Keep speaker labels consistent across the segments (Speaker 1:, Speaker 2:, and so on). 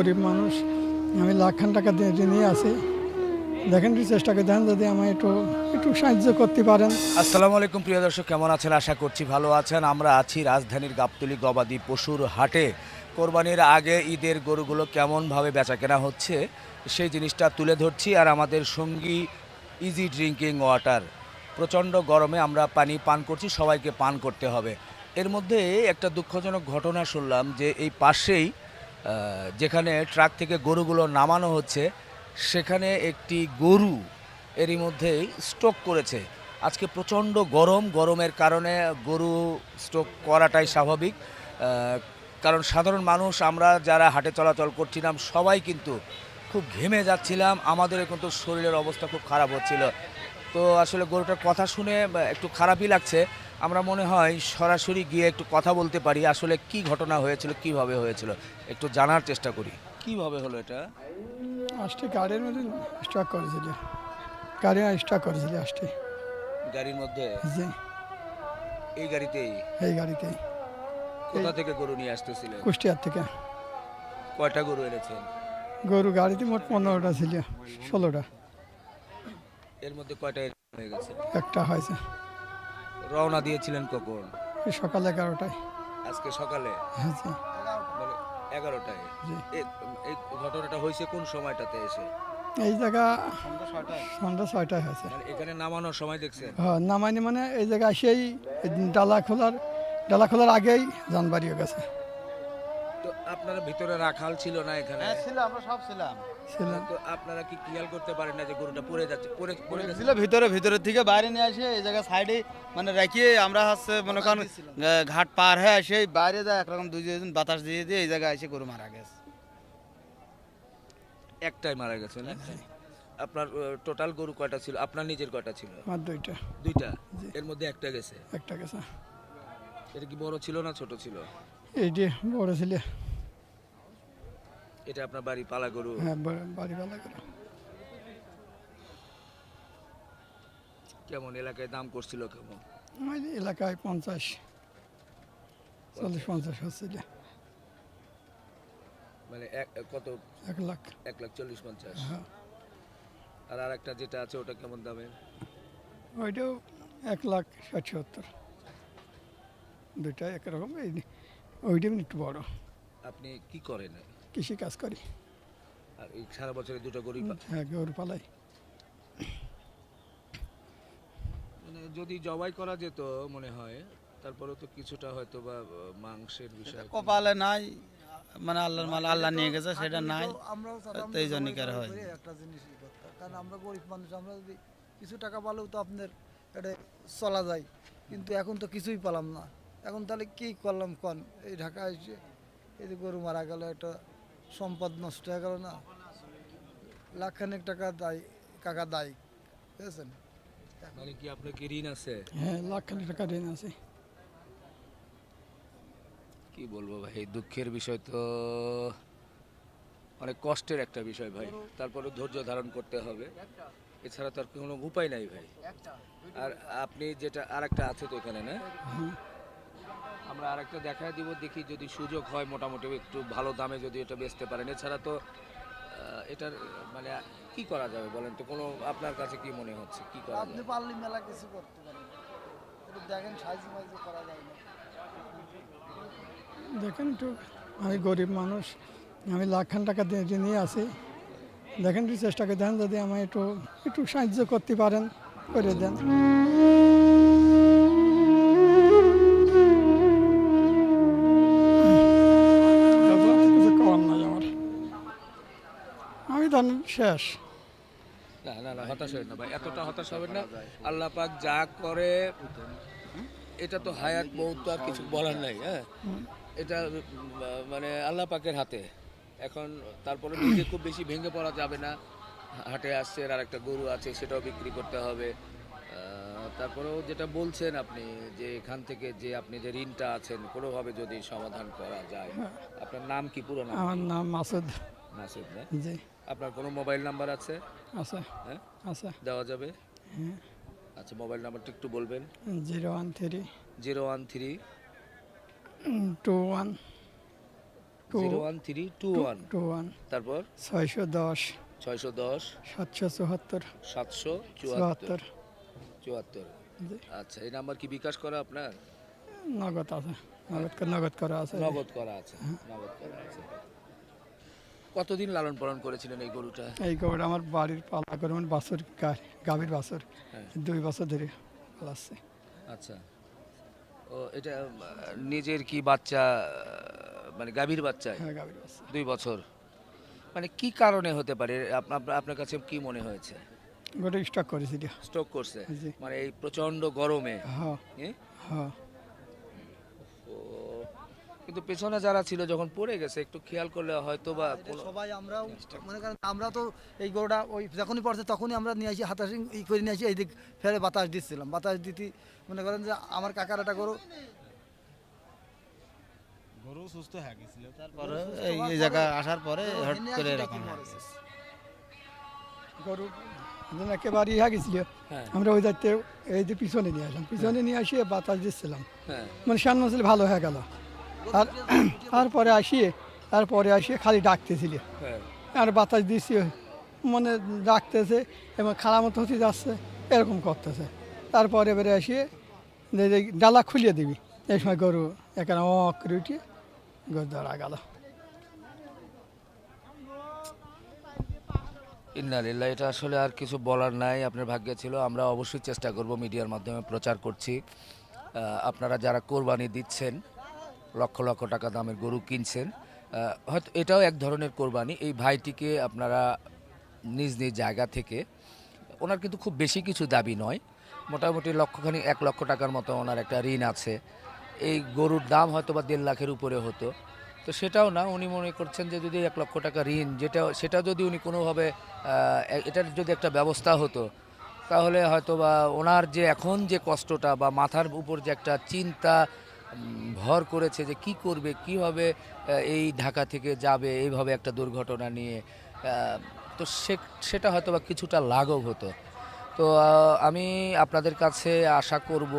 Speaker 1: গরিব মানুষ, আমি লাখখান টাকা দিয়ে নিয়ে আসি। দেখেন একটু চেষ্টা করে দেন যদি আমায় একটু একটু সাহায্য করতে পারেন।
Speaker 2: আসসালামু আলাইকুম প্রিয় দর্শক, কেমন আছেন? আশা করছি ভালো আছেন। আমরা আছি রাজধানীর গাবতলী গবাদি পশুর হাটে। কোরবানির আগে ঈদের গরুগুলো কেমনভাবে বেচাকেনা হচ্ছে সেই জিনিসটা তুলে ধরছি। আর আমাদের সঙ্গী ইজি ড্রিঙ্কিং ওয়াটার। প্রচণ্ড গরমে আমরা পানি পান করছি, সবাইকে পান করতে হবে। এর মধ্যে একটা দুঃখজনক ঘটনা শুনলাম যে এই পাশেই যেখানে ট্রাক থেকে গরুগুলো নামানো হচ্ছে সেখানে একটি গরু এরই মধ্যেই স্ট্রোক করেছে। আজকে প্রচণ্ড গরমের কারণে গরু স্ট্রোক করাটাই স্বাভাবিক। কারণ সাধারণ মানুষ আমরা যারা হাটে চলাচল করছিলাম সবাই কিন্তু খুব ঘেমে যাচ্ছিলাম, আমাদেরও কিন্তু শরীরের অবস্থা খুব খারাপ হচ্ছিল। তো আসলে গরুটার কথা শুনে একটু খারাপই লাগছে। আমরা মনে হয় সরাসরি গিয়ে একটু কথা বলতে পারি, আসলে কি ঘটনা হয়েছিল, কিভাবে হয়েছিল একটু জানার চেষ্টা করি। কিভাবে হলো এটা?
Speaker 1: আসতে গাড়ির মধ্যে স্টক করেছিল, গাড়ি স্টক করেছিল আসতে।
Speaker 2: গাড়ির মধ্যে?
Speaker 1: জি,
Speaker 2: এই গাড়িতেই?
Speaker 1: এই গাড়িতেই।
Speaker 2: কোথা থেকে গরু নিয়ে আসতেছিলেন?
Speaker 1: কুষ্টিয়ার থেকে।
Speaker 2: কয়টা গরু এনেছেন?
Speaker 1: গরু গাড়িতে মোট 15টা ছিল, 16টা।
Speaker 2: এর মধ্যে কয়টা হয়ে গেছে?
Speaker 1: একটা হয়েছে।
Speaker 2: রওনা দিয়েছিলেন কখন?
Speaker 1: এই সকাল 11টায়।
Speaker 2: আজকে সকালে?
Speaker 1: হ্যাঁ জি।
Speaker 2: মানে 11টায়?
Speaker 1: জি।
Speaker 2: এই ঘটনাটা হয়েছে কোন সময়টাতে এসে?
Speaker 1: এই জায়গা সন্ধ্যা 6টায় হয়েছে।
Speaker 2: মানে এখানে নামানোর সময় দেখছেন?
Speaker 1: হ্যাঁ, নামাইনি মানে এই জায়গায় সেই ডালা খোলার আগেই যান বাড়িয়ে গেছে।
Speaker 2: তো আপনারা ভিতরে রাখাল ছিল না এখানে?
Speaker 3: হ্যাঁ ছিল, আমরা সব ছিলাম।
Speaker 1: ছিলাম।
Speaker 2: তো আপনারা কি খেয়াল করতে পারেন না যে গরুটা পড়ে যাচ্ছে? পড়ে গেছে?
Speaker 3: ছিল ভিতরের থেকে বাইরে নিয়ে আসে এই জায়গায় সাইডে মানে রেখে আমরা হচ্ছে মনে করেন ঘাট পার হয়ে আসে বাইরে যায় একরকম দুজন বাতাস দিয়ে দিয়ে এই জায়গায় এসে গরু মারা গেছে।
Speaker 2: একটাই মারা গেছে না? আপনার টোটাল গরু কয়টা ছিল? আপনার নিজের কয়টা ছিল?
Speaker 1: আর দুইটা।
Speaker 2: দুইটা?
Speaker 1: জি।
Speaker 2: এর মধ্যে একটা গেছে।
Speaker 1: একটা গেছে।
Speaker 2: এটা কি বড় ছিল না ছোট ছিল?
Speaker 1: এই যে বড় ছিল।
Speaker 2: এটা আপনার বাড়ি পালা গরু?
Speaker 1: হ্যাঁ, বাড়ি ভালো করে।
Speaker 2: কেমন এলাকায় দাম করছিল কেমন?
Speaker 1: ওই যে এলাকায় 40-50 হচ্ছিল।
Speaker 2: মানে কত?
Speaker 1: 1 লাখ।
Speaker 2: 1,40,50,000?
Speaker 1: হ্যাঁ,
Speaker 2: আর একটা যেটা আছে ওটা কেমন দামের?
Speaker 1: ওইটাও 1,60,70,000। দুইটা একরকম। ওইটা একটু বড়।
Speaker 2: আপনি কি করেন?
Speaker 1: কৃষি কাজ করি।
Speaker 2: আর এই সারা বছরে দুটো গরু?
Speaker 1: হ্যাঁ, গরু পালাই।
Speaker 2: মানে যদি জবাই করা যেত মনে হয়, তারপরেও তো কিছুটা হয়তো বা মাংসের বিষয়।
Speaker 3: কপালে নাই, মানে আল্লাহর মাল আল্লাহ নিয়ে গেছে সেটা নাই।
Speaker 4: আমরাও চাচ্ছি
Speaker 3: তো এই জন্যই করা হয়।
Speaker 4: একটা জিনিসই করতে, কারণ আমরা গরিব মানুষ, আমরা যদি কিছু টাকা পালেও তো আপনার এটা চলা যায়, কিন্তু এখন তো কিছুই পেলাম না। এখন তাহলে কি করলাম কন? এই ঢাকা এসে এই যে গরু মারা গেল, একটা সম্পদ নষ্ট হয়ে গেল না, লাখখানেক টাকা দায়, কাকা দায়ী, বুঝেছেন?
Speaker 2: মানে কি আপনার কি ঋণ আছে?
Speaker 1: হ্যাঁ, লাখখানেক টাকা ঋণ আছে।
Speaker 2: কি বলবো ভাই, দুঃখের বিষয় তো, অনেক কষ্টের একটা বিষয় ভাই। তারপরে ধৈর্য ধারণ করতে হবে, এছাড়া তো আর কোনো উপায় নাই ভাই। আর আপনি যেটা আরেকটা আছে তো এখানে না? আমরা আরেকটা দেখায় দিব, দেখি যদি সুযোগ হয় মোটামুটি একটু ভালো দামে যদি এটা বেচতে পারেন। এছাড়া তো এটার মানে কি করা যাবে বলেন তো? কোনো আপনার কাছে কি মনে হচ্ছে কি করা
Speaker 4: আপনি
Speaker 2: যাবে?
Speaker 4: পারলে মেলা কিছু করতে পারেন, একটু দেখেন সাইজ মাইজ করা যায় না।
Speaker 1: দেখেন একটু, আমি গরিব মানুষ, আমি লাখখান টাকা দিয়ে নিয়ে আসি। দেখেন একটু চেষ্টা করে দেন যদি আমায় একটু একটু সাহায্য করতে পারেন, করে দেন। কিছু করার নাই আমার, আমি ধরেন শেষ।
Speaker 2: না না না, হতাশ হবেন না ভাই, এতটা হতাশ হবেন না। আল্লাহ পাক যা করে, এটা তো হায়াত মৌত তো আর কিছু বলার নাই। হ্যাঁ, এটা মানে আল্লাহ পাকের হাতে। এখন তারপরে নিজে খুব বেশি ভেঙে পড়া যাবে না। হাটে আসছে আর একটা গরু আছে, সেটাও বিক্রি করতে হবে। তারপরেও যেটা বলছেন আপনি, যে এখান থেকে যে আপনি যে ঋণটা আছেন কোনোভাবে যদি সমাধান করা যায়। আপনার নাম কি, পুরো নাম?
Speaker 1: আমার নাম মাসুদ।
Speaker 2: নাসিদ না?
Speaker 1: জি।
Speaker 2: আপনার কোনো মোবাইল নাম্বার আছে?
Speaker 1: আছে।
Speaker 2: হ্যাঁ,
Speaker 1: আছে।
Speaker 2: দেওয়া যাবে?
Speaker 1: হ্যাঁ।
Speaker 2: আচ্ছা, মোবাইল নাম্বারটা একটু বলবেন।
Speaker 1: 013
Speaker 2: 013
Speaker 1: 21
Speaker 2: 01321
Speaker 1: 21
Speaker 2: তারপর
Speaker 1: 610
Speaker 2: 610
Speaker 1: 774
Speaker 2: 774 74।
Speaker 1: জি।
Speaker 2: আচ্ছা, এই নাম্বার কি বিকাশ করা আপনার?
Speaker 1: নগদ আছে, নগদ করা আছে।
Speaker 2: নগদ করা আছে, নগদ করা আছে। কতদিন লালন পালন করেছিলেন এই গরুটা?
Speaker 1: এই গরুটা আমার বাড়ির পালা করে মানে বাছুর গাভীর বাছুর
Speaker 2: হ্যাঁ।
Speaker 1: 2 বছর ধরে পালাচ্ছে।
Speaker 2: আচ্ছা, ও এটা নিজের কি বাচ্চা, মানে গাভীর বাচ্চা?
Speaker 1: হ্যাঁ, গাভীর বাছুর।
Speaker 2: 2 বছর। মানে কি কারণে হতে পারে আপনার কাছে কি মনে হয়েছে?
Speaker 1: গোটা স্টক করেছিল।
Speaker 2: স্ট্রোক করছে?
Speaker 1: জি।
Speaker 2: মানে এই প্রচন্ড গরমে?
Speaker 1: হ্যাঁ
Speaker 2: এ?
Speaker 1: হ্যাঁ।
Speaker 2: ও, কিন্তু পেছনে যারা ছিল যখন পড়ে গেছে একটু খেয়াল করলে হয়তো বা কোনো-
Speaker 4: সবাই আমরাও মনে করেন আমরা তো এই গরুটা ওই যখনই পড়ছে তখনই আমরা নিয়ে আসি হাতাশি করে নিয়ে আসি এই দিক ফেরে বাতাস দিচ্ছিলাম, বাতাস দিতে মনে করেন যে আমার কাকার একটা গরু
Speaker 3: গরু সুস্থ হয়ে গেছিল, তারপরে এই জায়গা আসার পরে হট করে এরকম হয়ে গেছে।
Speaker 1: গরু যেন একেবারে ইহা গেছিল,
Speaker 2: হ্যাঁ।
Speaker 1: আমরা ওই যাইতে এই যে পিছনে নিয়ে আসলাম, পিছনে নিয়ে আসিয়ে বাতাস দিচ্ছিলাম,
Speaker 2: হ্যাঁ,
Speaker 1: মানে শান মশল ভালো হয়ে গেল। আর তারপরে আসিয়ে খালি ডাকতেছিল
Speaker 2: হ্যাঁ।
Speaker 1: আর বাতাস দিচ্ছি, মানে ডাকতেছে এবং খাড়া মতো হতে যাচ্ছে, এরকম করতেছে। তারপরে এবারে আসিয়ে যে ডালা খুলিয়ে দিবি, এই সময় গরু এখানে অক করে উঠিয়ে গরু ধরা গেল।
Speaker 2: ইন্নালিল্লাহ, এটা আসলে আর কিছু বলার নাই, আপনার ভাগ্যে ছিল। আমরা অবশ্যই চেষ্টা করব, মিডিয়ার মাধ্যমে প্রচার করছি। আপনারা যারা কোরবানি দিচ্ছেন, লক্ষ লক্ষ টাকা দামের গরু কিনছেন, হয়তো এটাও এক ধরনের কোরবানি। এই ভাইটিকে আপনারা নিজ নিজ জায়গা থেকে, ওনার কিন্তু খুব বেশি কিছু দাবি নয়, মোটামুটি লক্ষখানি 1 লক্ষ টাকার মতো ওনার একটা ঋণ আছে। এই গরুর দাম হয়তো বা 1.5 লাখের উপরে হতো, তো সেটাও না। উনি মনে করছেন যে যদি 1 লক্ষ টাকা ঋণ, সেটা যদি উনি কোনোভাবে এটার যদি একটা ব্যবস্থা হতো, তাহলে হয়তো বা ওনার যে এখন যে কষ্টটা বা মাথার উপর যে একটা চিন্তা ভর করেছে যে কি করবে, কিভাবে এই ঢাকা থেকে যাবে এইভাবে একটা দুর্ঘটনা নিয়ে, তো সেটা হয়তো বা কিছুটা লাঘব হতো। তো আমি আপনাদের কাছে আশা করব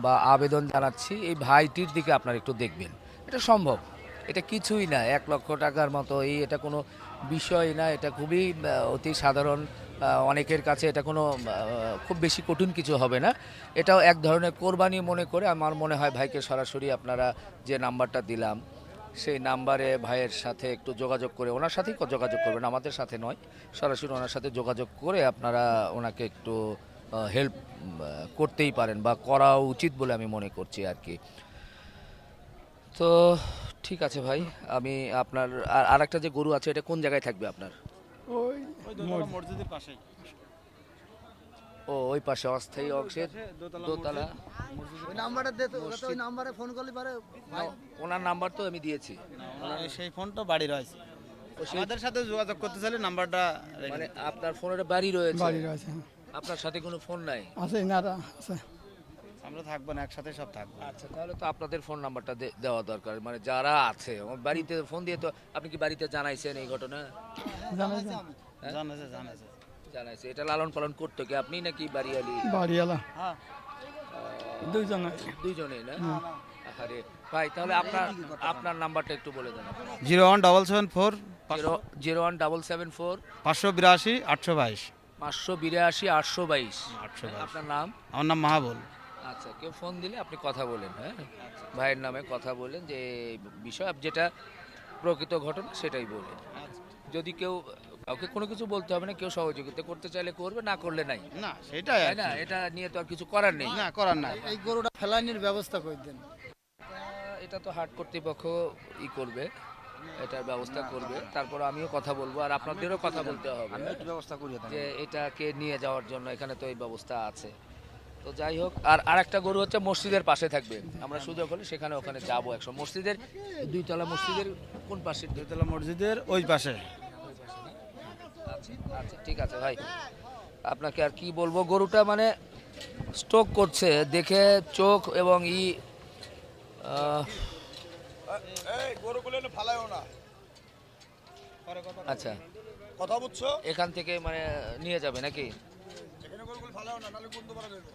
Speaker 2: বা আবেদন জানাচ্ছি, এই ভাইটির দিকে আপনারা একটু দেখবেন। এটা সম্ভব, এটা কিছুই না, 1 লক্ষ টাকার মতো এটা কোনো বিষয় না। এটা খুবই অতি সাধারণ, অনেকের কাছে এটা কোনো খুব বেশি কঠিন কিছু হবে না। এটাও এক ধরনের কোরবানি মনে করে আমার মনে হয় ভাইকে সরাসরি আপনারা যে নাম্বারটা দিলাম সেই নাম্বারে ভাইয়ের সাথে একটু যোগাযোগ করে, ওনার সাথেই যোগাযোগ করবেন, আমাদের সাথে নয়, সরাসরি ওনার সাথে যোগাযোগ করে আপনারা ওনাকে একটু হেল্প করতেই পারেন বা করা উচিত বলে আমি মনে করছি আর কি। তো ঠিক আছে ভাই, আমি আপনার আর একটা যে গরু আছে এটা কোন জায়গায় থাকবে আপনার?
Speaker 1: ওই
Speaker 3: মসজিদের পাশেই,
Speaker 2: ও ওই পাশে অস্থায়ী অংশের দোতলা।
Speaker 4: ওই নাম্বারটা দে তো, ওই নাম্বারে ফোন করলে পারে।
Speaker 2: ওনার নাম্বার তো আমি দিয়েছি,
Speaker 3: সেই ফোনটা বাড়ি রয়েছে, আমাদের সাথে যোগাযোগ করতে চাইলে নাম্বারটা
Speaker 2: মানে আপনার ফোনের বাড়ি রয়েছে,
Speaker 1: বাড়ি রয়েছে।
Speaker 2: আপনার সাথে কোনো ফোন নাই?
Speaker 1: আছে ইনারা আছে।
Speaker 3: আমরা থাকবো না, একসাথে সব থাকবো।
Speaker 2: আচ্ছা, তাহলে তো আপনাদের ফোন নাম্বারটা দেওয়া দরকার, মানে যারা আছে আমার বাড়িতে ফোন দিয়ে। তো আপনি কি বাড়িতে জানাইছেন এই ঘটনা?
Speaker 1: জানাইছে
Speaker 3: জানাছে জানাছে
Speaker 2: জানাইছে। এটা লালন পালন করতো কি আপনি নাকি বাড়িয়ালি?
Speaker 1: বাড়িওয়ালা
Speaker 3: হ্যাঁ,
Speaker 1: দুইজন।
Speaker 2: দুইজনেই না? আরে ভাই, তাহলে আপনার নাম্বারটা একটু বলে দেন।
Speaker 3: 01774
Speaker 2: 01774
Speaker 3: 582 822।
Speaker 2: 582 822।
Speaker 3: 822।
Speaker 2: আপনার নাম?
Speaker 3: আমার নাম মাহাবুল।
Speaker 2: আচ্ছা, কেউ ফোন দিলে আপনি কথা বলেন, হ্যাঁ, ভাইয়ের নামে কথা বলেন, যে বিষয় যেটা প্রকৃত ঘটনা সেটাই বলেন। যদি কেউ কাউকে কোনো কিছু বলতে হবে না, কেউ সহযোগিতা করতে চাইলে করবে, না করলে নাই,
Speaker 3: না সেটাই
Speaker 2: তাই না? এটা নিয়ে তো আর কিছু করার নেই।
Speaker 3: না করার নাই।
Speaker 4: এই গরুটা ফেলানির ব্যবস্থা করে দেন।
Speaker 2: এটা তো হাট কর্তৃপক্ষ করবে, এটার ব্যবস্থা করবে। তারপর আমিও কথা বলবো, আর আপনাদেরও কথা বলতে হবে
Speaker 3: ব্যবস্থা করি
Speaker 2: যে এটাকে নিয়ে যাওয়ার জন্য এখানে তো এই ব্যবস্থা আছে। তো যাই হোক, আর একটা গরু হচ্ছে মসজিদের পাশে থাকবে, আমরা সুযোগ হলে সেখানে ওখানে যাবো একশো। মসজিদের 2 তলা, মসজিদের কোন পাশে?
Speaker 3: দুইতলা মসজিদের ওই পাশে।
Speaker 2: আচ্ছা আচ্ছা, ঠিক আছে ভাই, আপনাকে আর কি বলবো, গরুটা মানে স্ট্রোক করছে দেখে চোখ এবং আচ্ছা,
Speaker 5: কথা বুঝছো?
Speaker 2: এখান থেকে মানে নিয়ে যাবে নাকি?
Speaker 5: এখানে গরুগুলো ভালো না, নাহলে বন্ধু পারা যাবে।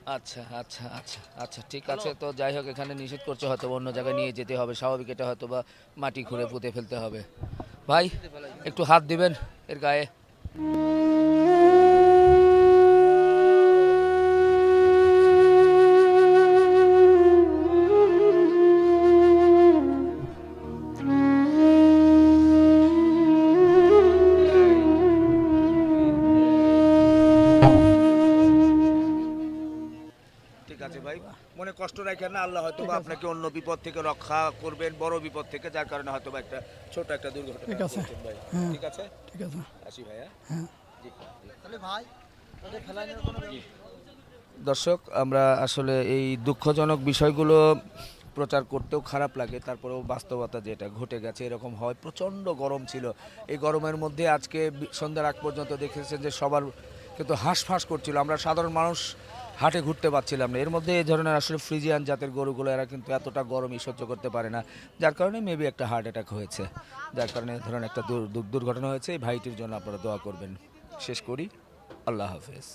Speaker 2: আচ্ছা আচ্ছা আচ্ছা আচ্ছা ঠিক আছে, তো যাই হোক এখানে নিষেধ করছে, হয়তো অন্য জায়গায় নিয়ে যেতে হবে, স্বাভাবিক, এটা হয়তো বা মাটি খুঁড়ে পুঁতে ফেলতে হবে। ভাই একটু হাত দিবেন এর গায়ে। ঠিক আছে ভাই, মনে কষ্ট রাখেন না, আল্লাহ হয়তো বা আপনাকে অন্য বিপদ থেকে রক্ষা করবেন, বড় বিপদ থেকে, যার কারণে হয়তো বা একটা ছোট একটা দুর্ঘটনা
Speaker 1: ঠিক আছে।
Speaker 2: ঘটছে ভাই।
Speaker 1: হ্যাঁ।
Speaker 2: ঠিক আছে,
Speaker 1: ঠিক আছে।
Speaker 2: আসি ভাইয়া।
Speaker 1: হ্যাঁ।
Speaker 2: জি, জি।
Speaker 4: তাহলে ভাই ওদের ফেলানোর কোনো
Speaker 2: দর্শক, আমরা আসলে এই দুঃখজনক বিষয়গুলো প্রচার করতেও খারাপ লাগে, তারপরেও বাস্তবতা যেটা ঘটে গেছে এরকম হয়। প্রচণ্ড গরম ছিল, এই গরমের মধ্যে আজকে সন্ধ্যার আগ পর্যন্ত দেখেছেন যে সবার কিন্তু হাঁসফাঁস করছিল, আমরা সাধারণ মানুষ হাটে ঘুরতে পারছিলাম না। এর মধ্যে এই ধরনের আসলে ফ্রিজিয়ান জাতের গরুগুলো এরা কিন্তু এতটা গরমই সহ্য করতে পারে না, যার কারণে মেবি একটা হার্ট অ্যাটাক হয়েছে, যার কারণে এই ধরনের একটা দুর্ঘটনা হয়েছে। এই ভাইটির জন্য আপনারা দোয়া করবেন। শেষ করি, আল্লাহ হাফেজ।